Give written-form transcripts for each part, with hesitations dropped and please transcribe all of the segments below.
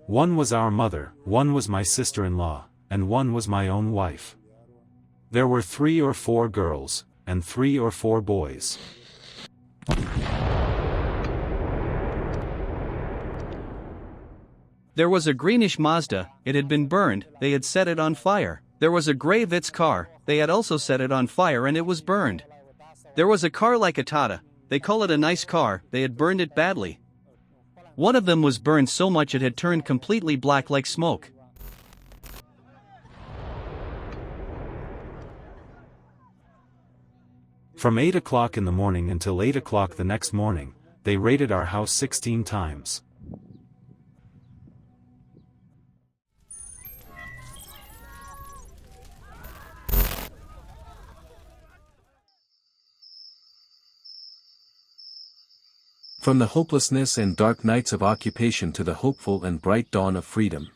One was our mother, one was my sister-in-law, and one was my own wife. There were 3 or 4 girls, and 3 or 4 boys. There was a greenish Mazda, it had been burned, they had set it on fire. There was a grey Vitz car, they had also set it on fire and it was burned. There was a car like a Tata, they call it a nice car, they had burned it badly. One of them was burned so much it had turned completely black like smoke. From 8 o'clock in the morning until 8 o'clock the next morning, they raided our house 16 times. From the hopelessness and dark nights of occupation to the hopeful and bright dawn of freedom.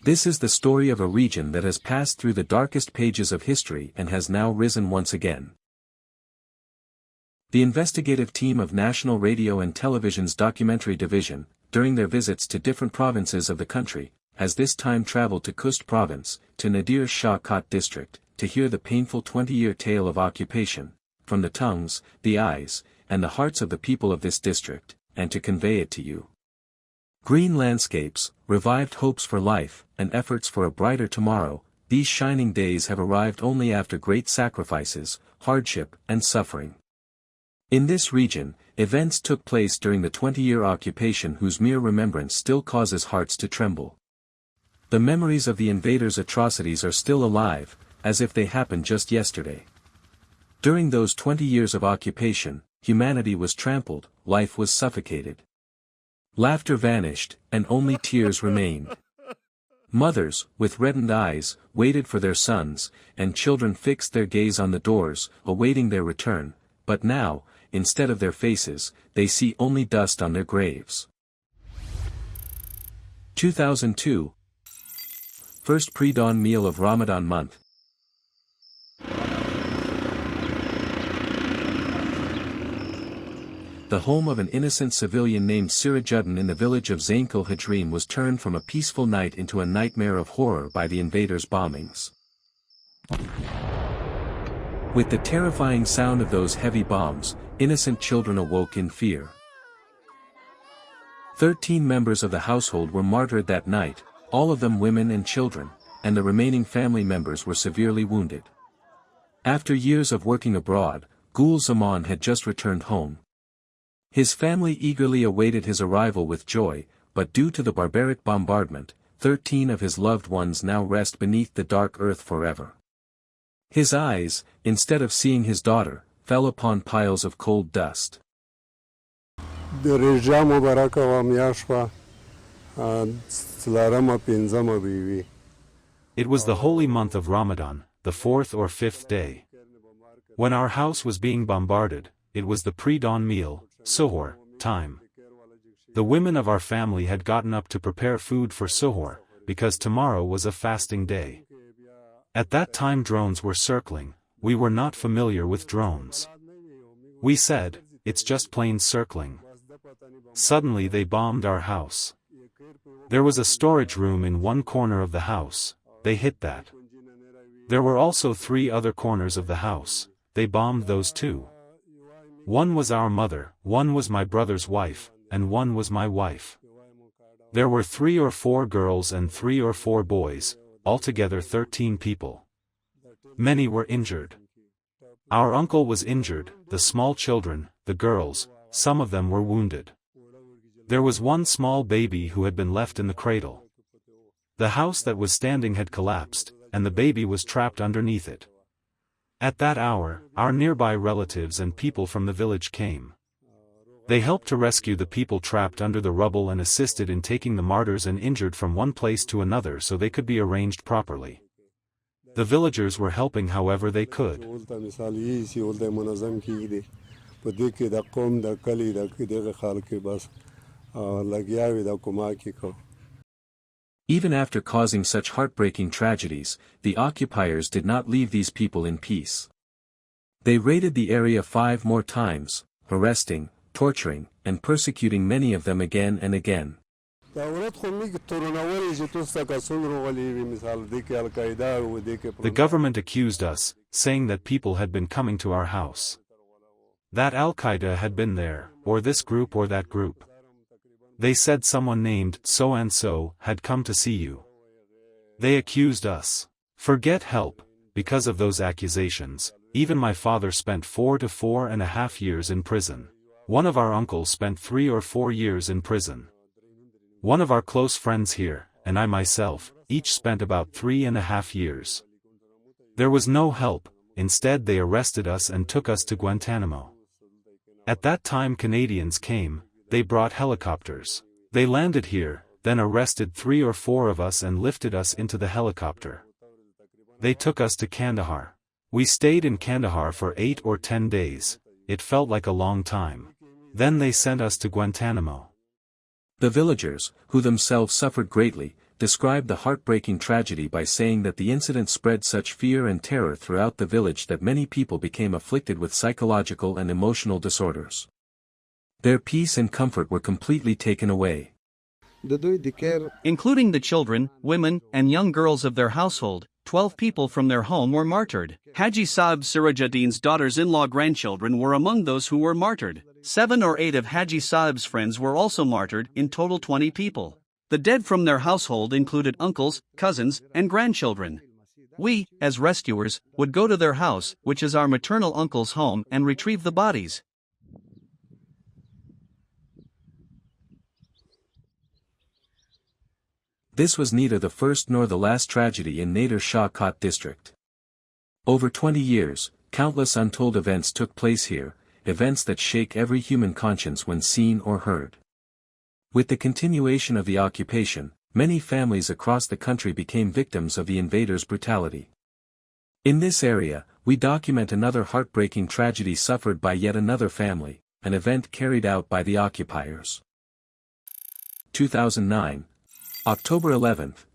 This is the story of a region that has passed through the darkest pages of history and has now risen once again. The investigative team of National Radio and Television's documentary division, during their visits to different provinces of the country, has this time traveled to Kust Province, to Nadir Shah Kot district, to hear the painful 20-year tale of occupation, from the tongues, the eyes, and the hearts of the people of this district, and to convey it to you. Green landscapes, revived hopes for life, and efforts for a brighter tomorrow, these shining days have arrived only after great sacrifices, hardship, and suffering. In this region, events took place during the 20-year occupation whose mere remembrance still causes hearts to tremble. The memories of the invaders' atrocities are still alive, as if they happened just yesterday. During those 20 years of occupation, humanity was trampled, life was suffocated. Laughter vanished, and only tears remained. Mothers, with reddened eyes, waited for their sons, and children fixed their gaze on the doors, awaiting their return, but now, instead of their faces, they see only dust on their graves. 2002. First pre-dawn meal of Ramadan month. The home of an innocent civilian named Sirajuddin in the village of Zainkul Hajrim was turned from a peaceful night into a nightmare of horror by the invaders' bombings. With the terrifying sound of those heavy bombs, innocent children awoke in fear. 13 members of the household were martyred that night, all of them women and children, and the remaining family members were severely wounded. After years of working abroad, Gul Zaman had just returned home. His family eagerly awaited his arrival with joy, but due to the barbaric bombardment, 13 of his loved ones now rest beneath the dark earth forever. His eyes, instead of seeing his daughter, fell upon piles of cold dust. It was the holy month of Ramadan, the 4th or 5th day. When our house was being bombarded, it was the pre-dawn meal, Suhoor, time. The women of our family had gotten up to prepare food for Suhoor, because tomorrow was a fasting day. At that time drones were circling, we were not familiar with drones. We said, it's just planes circling. Suddenly they bombed our house. There was a storage room in one corner of the house, they hit that. There were also 3 other corners of the house, they bombed those too. One was our mother, one was my brother's wife, and one was my wife. There were 3 or 4 girls and 3 or 4 boys, altogether 13 people. Many were injured. Our uncle was injured, the small children, the girls, some of them were wounded. There was one small baby who had been left in the cradle. The house that was standing had collapsed, and the baby was trapped underneath it. At that hour, our nearby relatives and people from the village came. They helped to rescue the people trapped under the rubble and assisted in taking the martyrs and injured from one place to another so they could be arranged properly. The villagers were helping however they could. Even after causing such heartbreaking tragedies, the occupiers did not leave these people in peace. They raided the area 5 more times, arresting, torturing, and persecuting many of them again and again. The government accused us, saying that people had been coming to our house. That Al-Qaeda had been there, or this group or that group. They said someone named so-and-so had come to see you. They accused us. Forget help. Because of those accusations, even my father spent 4 to 4.5 years in prison. One of our uncles spent 3 or 4 years in prison. One of our close friends here, and I myself, each spent about 3.5 years. There was no help. Instead they arrested us and took us to Guantanamo. At that time Canadians came, they brought helicopters. They landed here, then arrested 3 or 4 of us and lifted us into the helicopter. They took us to Kandahar. We stayed in Kandahar for 8 or 10 days. It felt like a long time. Then they sent us to Guantanamo. The villagers, who themselves suffered greatly, described the heartbreaking tragedy by saying that the incident spread such fear and terror throughout the village that many people became afflicted with psychological and emotional disorders. Their peace and comfort were completely taken away. Including the children, women, and young girls of their household, 12 people from their home were martyred. Haji Saab Sirajuddin's daughters-in-law grandchildren were among those who were martyred. 7 or 8 of Haji Saab's friends were also martyred, in total 20 people. The dead from their household included uncles, cousins, and grandchildren. We, as rescuers, would go to their house, which is our maternal uncle's home, and retrieve the bodies. This was neither the first nor the last tragedy in Nader Shah Kot district. Over 20 years, countless untold events took place here, events that shake every human conscience when seen or heard. With the continuation of the occupation, many families across the country became victims of the invaders' brutality. In this area, we document another heartbreaking tragedy suffered by yet another family, an event carried out by the occupiers. 2009. October 11th.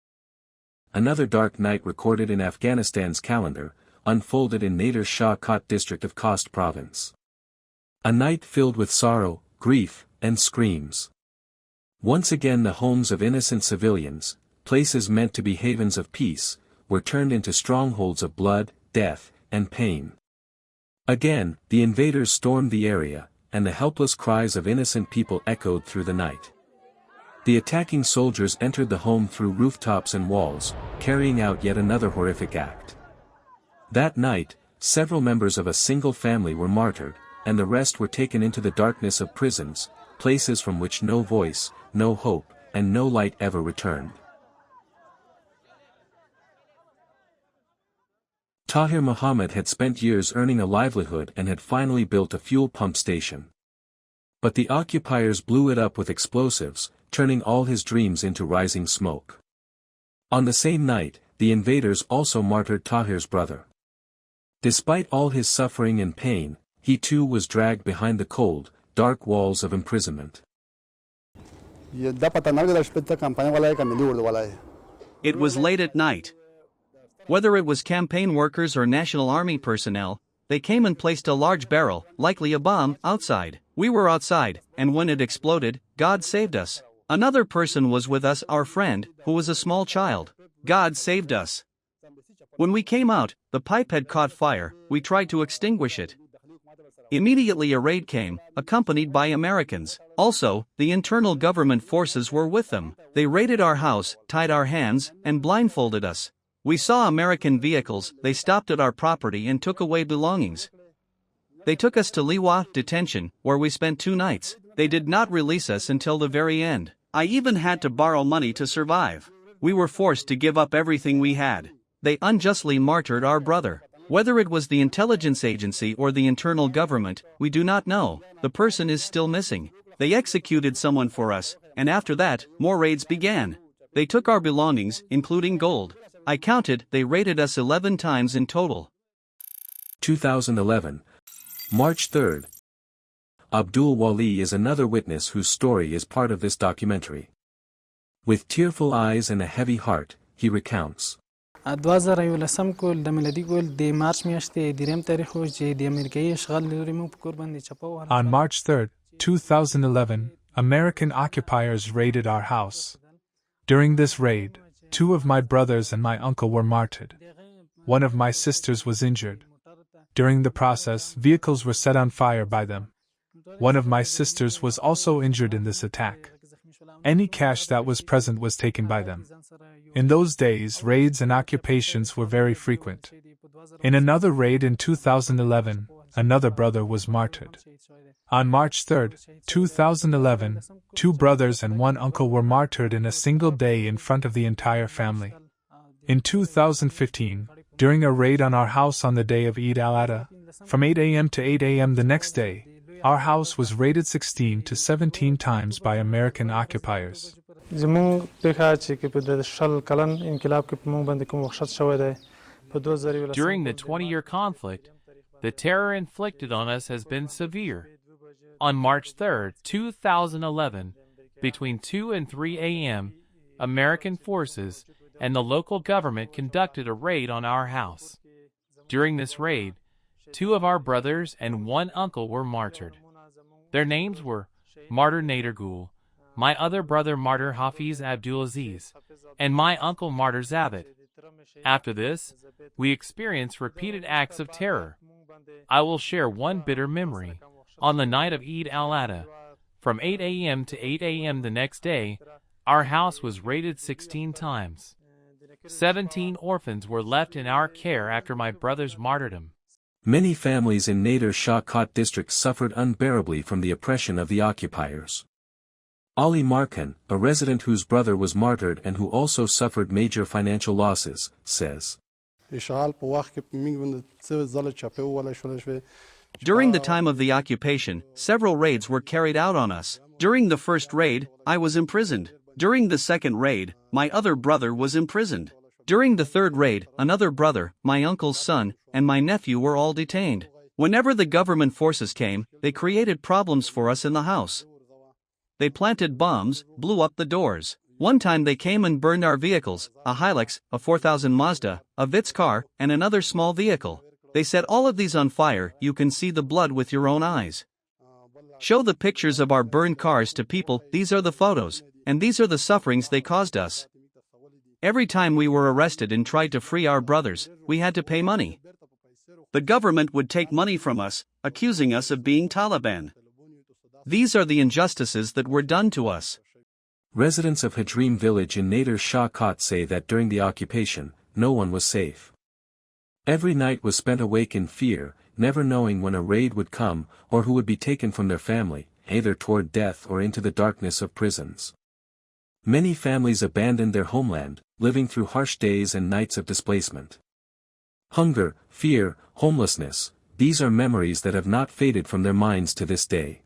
Another dark night recorded in Afghanistan's calendar, unfolded in Nader Shah Kot district of Khost province. A night filled with sorrow, grief, and screams. Once again the homes of innocent civilians, places meant to be havens of peace, were turned into strongholds of blood, death, and pain. Again, the invaders stormed the area, and the helpless cries of innocent people echoed through the night. The attacking soldiers entered the home through rooftops and walls, carrying out yet another horrific act. That night, several members of a single family were martyred, and the rest were taken into the darkness of prisons, places from which no voice, no hope, and no light ever returned. Tahir Muhammad had spent years earning a livelihood and had finally built a fuel pump station. But the occupiers blew it up with explosives, turning all his dreams into rising smoke. On the same night, the invaders also martyred Tahir's brother. Despite all his suffering and pain, he too was dragged behind the cold, dark walls of imprisonment. It was late at night. Whether it was campaign workers or National Army personnel, they came and placed a large barrel, likely a bomb, outside. We were outside, and when it exploded, God saved us. Another person was with us, our friend, who was a small child. God saved us. When we came out, the pipe had caught fire. We tried to extinguish it. Immediately a raid came, accompanied by Americans. Also, the internal government forces were with them. They raided our house, tied our hands, and blindfolded us. We saw American vehicles. They stopped at our property and took away belongings. They took us to Liwa detention, where we spent 2 nights. They did not release us until the very end. I even had to borrow money to survive. We were forced to give up everything we had. They unjustly martyred our brother. Whether it was the intelligence agency or the internal government, we do not know. The person is still missing. They executed someone for us, and after that, more raids began. They took our belongings, including gold. I counted, they raided us 11 times in total. 2011. March 3rd. Abdul Wali is another witness whose story is part of this documentary. With tearful eyes and a heavy heart, he recounts. On March 3rd, 2011, American occupiers raided our house. During this raid, 2 of my brothers and my uncle were martyred. One of my sisters was injured. During the process, vehicles were set on fire by them. One of my sisters was also injured in this attack. Any cash that was present was taken by them. In those days, raids and occupations were very frequent. In another raid in 2011, another brother was martyred. On March 3, 2011, 2 brothers and 1 uncle were martyred in a single day in front of the entire family. In 2015, during a raid on our house on the day of Eid al-Adha, from 8 a.m. to 8 a.m. the next day, our house was raided 16 to 17 times by American occupiers. During the 20-year conflict, the terror inflicted on us has been severe. On March 3, 2011, between 2 and 3 a.m., American forces and the local government conducted a raid on our house. During this raid, 2 of our brothers and 1 uncle were martyred. Their names were Martyr Nader Gul, my other brother Martyr Hafiz Abdulaziz, and my uncle Martyr Zabit. After this, we experienced repeated acts of terror. I will share one bitter memory. On the night of Eid al-Adha, from 8 a.m. to 8 a.m. the next day, our house was raided 16 times. 17 orphans were left in our care after my brother's martyrdom. Many families in Nader Shah Kot district suffered unbearably from the oppression of the occupiers. Ali Markan, a resident whose brother was martyred and who also suffered major financial losses, says, During the time of the occupation, several raids were carried out on us. During the first raid, I was imprisoned. During the second raid, my other brother was imprisoned. During the third raid, another brother, my uncle's son, and my nephew were all detained. Whenever the government forces came, they created problems for us in the house. They planted bombs, blew up the doors. One time they came and burned our vehicles, a Hilux, a 4000 Mazda, a Vitz car, and another small vehicle. They set all of these on fire. You can see the blood with your own eyes. Show the pictures of our burned cars to people. These are the photos, and these are the sufferings they caused us. Every time we were arrested and tried to free our brothers, we had to pay money. The government would take money from us, accusing us of being Taliban. These are the injustices that were done to us. Residents of Hajrim village in Nader Shah Kot say that during the occupation, no one was safe. Every night was spent awake in fear, never knowing when a raid would come or who would be taken from their family, either toward death or into the darkness of prisons. Many families abandoned their homeland, living through harsh days and nights of displacement. Hunger, fear, homelessness, these are memories that have not faded from their minds to this day.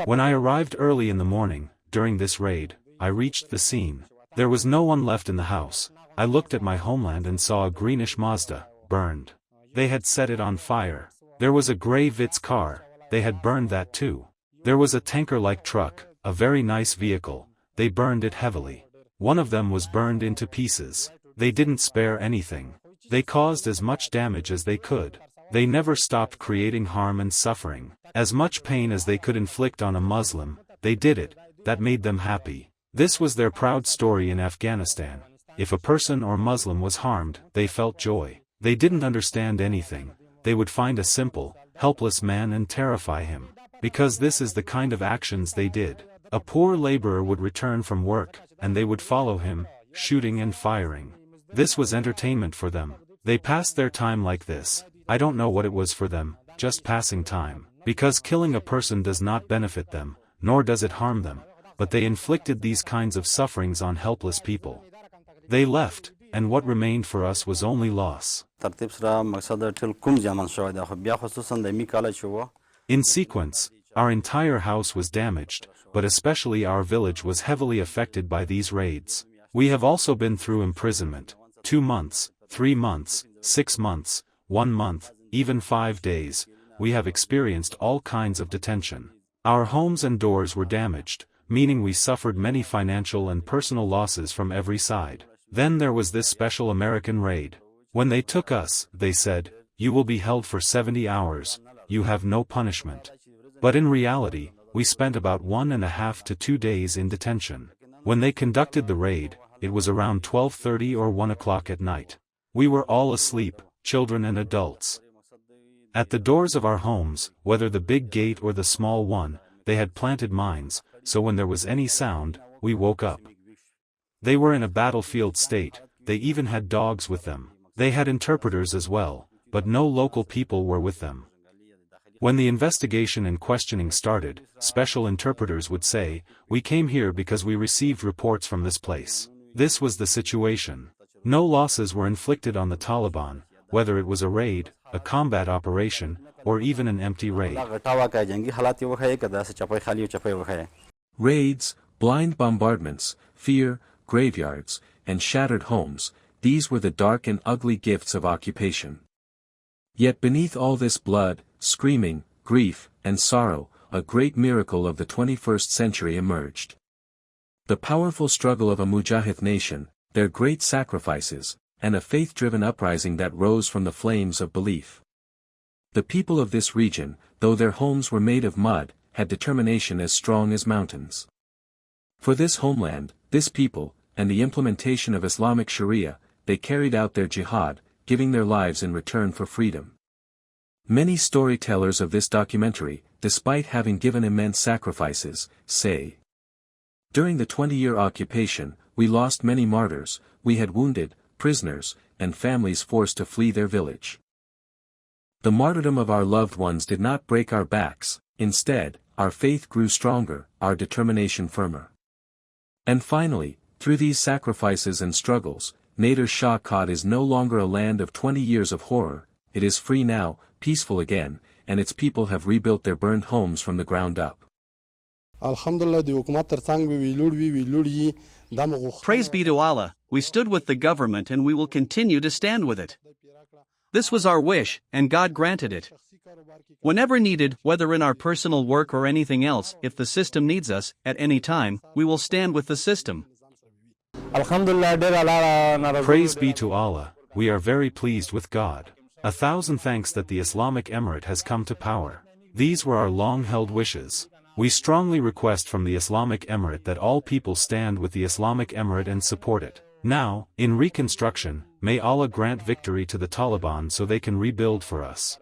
When I arrived early in the morning, during this raid, I reached the scene. There was no one left in the house. I looked at my homeland and saw a greenish Mazda, burned. They had set it on fire. There was a gray Vitz car, they had burned that too. There was a tanker-like truck, a very nice vehicle, they burned it heavily. One of them was burned into pieces. They didn't spare anything. They caused as much damage as they could. They never stopped creating harm and suffering. As much pain as they could inflict on a Muslim, they did it. That made them happy. This was their proud story in Afghanistan. If a person or Muslim was harmed, they felt joy. They didn't understand anything. They would find a simple, helpless man and terrify him. Because this is the kind of actions they did. A poor laborer would return from work, and they would follow him, shooting and firing. This was entertainment for them. They passed their time like this. I don't know what it was for them, just passing time. Because killing a person does not benefit them, nor does it harm them. But they inflicted these kinds of sufferings on helpless people. They left, and what remained for us was only loss. In sequence, our entire house was damaged, but especially our village was heavily affected by these raids. We have also been through imprisonment, 2 months, 3 months, 6 months, 1 month, even 5 days. We have experienced all kinds of detention. Our homes and doors were damaged, meaning we suffered many financial and personal losses from every side. Then there was this special American raid. When they took us, they said, "You will be held for 70 hours. you have no punishment. But in reality, we spent about 1.5 to 2 days in detention. When they conducted the raid, it was around 12:30 or 1 o'clock at night. We were all asleep, children and adults. At the doors of our homes, whether the big gate or the small one, they had planted mines, so when there was any sound, we woke up. They were in a battlefield state, they even had dogs with them. They had interpreters as well, but no local people were with them. When the investigation and questioning started, special interpreters would say, "We came here because we received reports from this place." This was the situation. No losses were inflicted on the Taliban, whether it was a raid, a combat operation, or even an empty raid. Raids, blind bombardments, fear, graveyards, and shattered homes, these were the dark and ugly gifts of occupation. Yet beneath all this blood, screaming, grief, and sorrow, a great miracle of the 21st century emerged. The powerful struggle of a Mujahid nation, their great sacrifices, and a faith-driven uprising that rose from the flames of belief. The people of this region, though their homes were made of mud, had determination as strong as mountains. For this homeland, this people, and the implementation of Islamic Sharia, they carried out their jihad, giving their lives in return for freedom. Many storytellers of this documentary, despite having given immense sacrifices, say, "During the 20-year occupation, we lost many martyrs, we had wounded, prisoners, and families forced to flee their village. The martyrdom of our loved ones did not break our backs, instead, our faith grew stronger, our determination firmer. And finally, through these sacrifices and struggles, Nader Shah Kot is no longer a land of 20 years of horror, it is free now, peaceful again, and its people have rebuilt their burned homes from the ground up." Praise be to Allah, we stood with the government and we will continue to stand with it. This was our wish, and God granted it. Whenever needed, whether in our personal work or anything else, if the system needs us, at any time, we will stand with the system. Praise be to Allah, we are very pleased with God. 1,000 thanks that the Islamic Emirate has come to power. These were our long-held wishes. We strongly request from the Islamic Emirate that all people stand with the Islamic Emirate and support it. Now, in reconstruction, may Allah grant victory to the Taliban so they can rebuild for us.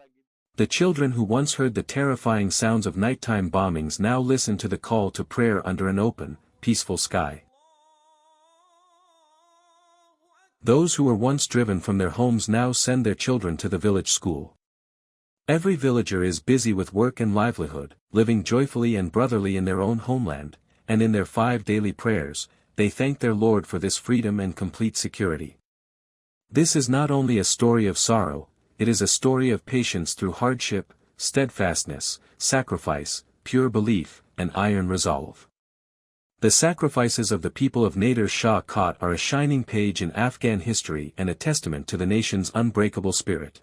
The children who once heard the terrifying sounds of nighttime bombings now listen to the call to prayer under an open, peaceful sky. Those who were once driven from their homes now send their children to the village school. Every villager is busy with work and livelihood, living joyfully and brotherly in their own homeland, and in their 5 daily prayers, they thank their Lord for this freedom and complete security. This is not only a story of sorrow, it is a story of patience through hardship, steadfastness, sacrifice, pure belief, and iron resolve. The sacrifices of the people of Nader Shah Kot are a shining page in Afghan history and a testament to the nation's unbreakable spirit.